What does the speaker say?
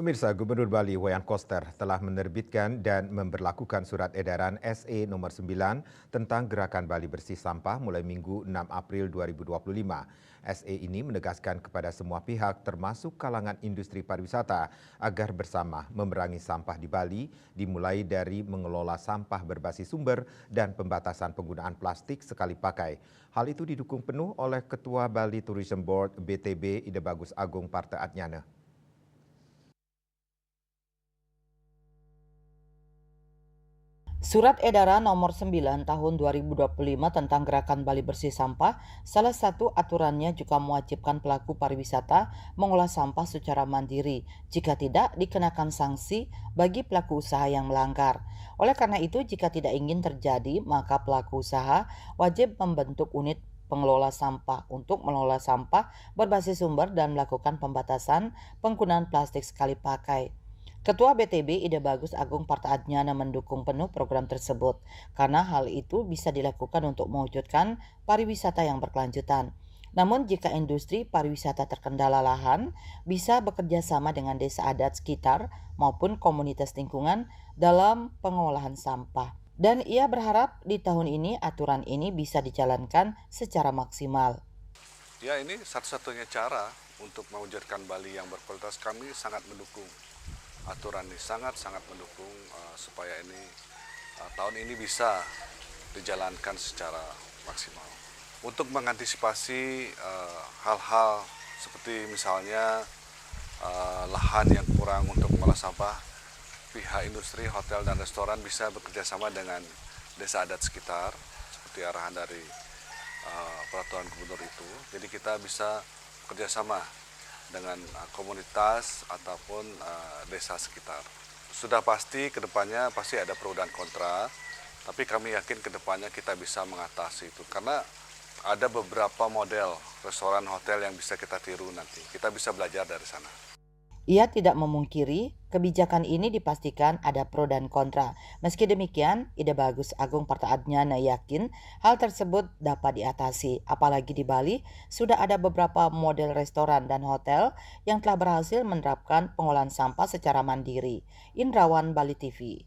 Pemirsa, Gubernur Bali Wayan Koster telah menerbitkan dan memberlakukan surat edaran SE nomor 9 tentang Gerakan Bali Bersih Sampah mulai Minggu 6 April 2025. SE ini menegaskan kepada semua pihak termasuk kalangan industri pariwisata agar bersama memerangi sampah di Bali dimulai dari mengelola sampah berbasis sumber dan pembatasan penggunaan plastik sekali pakai. Hal itu didukung penuh oleh Ketua Bali Tourism Board BTB Ide Bagus Agung Parta Adnyana. Surat Edaran Nomor 9 Tahun 2025 tentang Gerakan Bali Bersih Sampah, salah satu aturannya juga mewajibkan pelaku pariwisata mengolah sampah secara mandiri. Jika tidak, dikenakan sanksi bagi pelaku usaha yang melanggar. Oleh karena itu, jika tidak ingin terjadi, maka pelaku usaha wajib membentuk unit pengelola sampah untuk mengelola sampah berbasis sumber dan melakukan pembatasan penggunaan plastik sekali pakai. Ketua BTB Ide Bagus Agung Parta Adnyana mendukung penuh program tersebut karena hal itu bisa dilakukan untuk mewujudkan pariwisata yang berkelanjutan. Namun jika industri pariwisata terkendala lahan, bisa bekerja sama dengan desa adat sekitar maupun komunitas lingkungan dalam pengolahan sampah. Dan ia berharap di tahun ini aturan ini bisa dijalankan secara maksimal. Ya, ini satu-satunya cara untuk mewujudkan Bali yang berkualitas. Kami sangat mendukung aturan ini, sangat-sangat mendukung supaya ini tahun ini bisa dijalankan secara maksimal. Untuk mengantisipasi hal-hal seperti misalnya lahan yang kurang untuk mengolah sampah, pihak industri, hotel, dan restoran bisa bekerja sama dengan desa adat sekitar, seperti arahan dari peraturan gubernur itu. Jadi kita bisa kerjasama dengan komunitas ataupun desa sekitar. Sudah pasti kedepannya pasti ada pro dan kontra, tapi kami yakin kedepannya kita bisa mengatasi itu karena ada beberapa model restoran hotel yang bisa kita tiru nanti. Kita bisa belajar dari sana. Ia tidak memungkiri kebijakan ini dipastikan ada pro dan kontra. Meski demikian, Ide Bagus Agung Parta Adnyana yakin hal tersebut dapat diatasi. Apalagi di Bali sudah ada beberapa model restoran dan hotel yang telah berhasil menerapkan pengolahan sampah secara mandiri. Indrawan, Bali TV.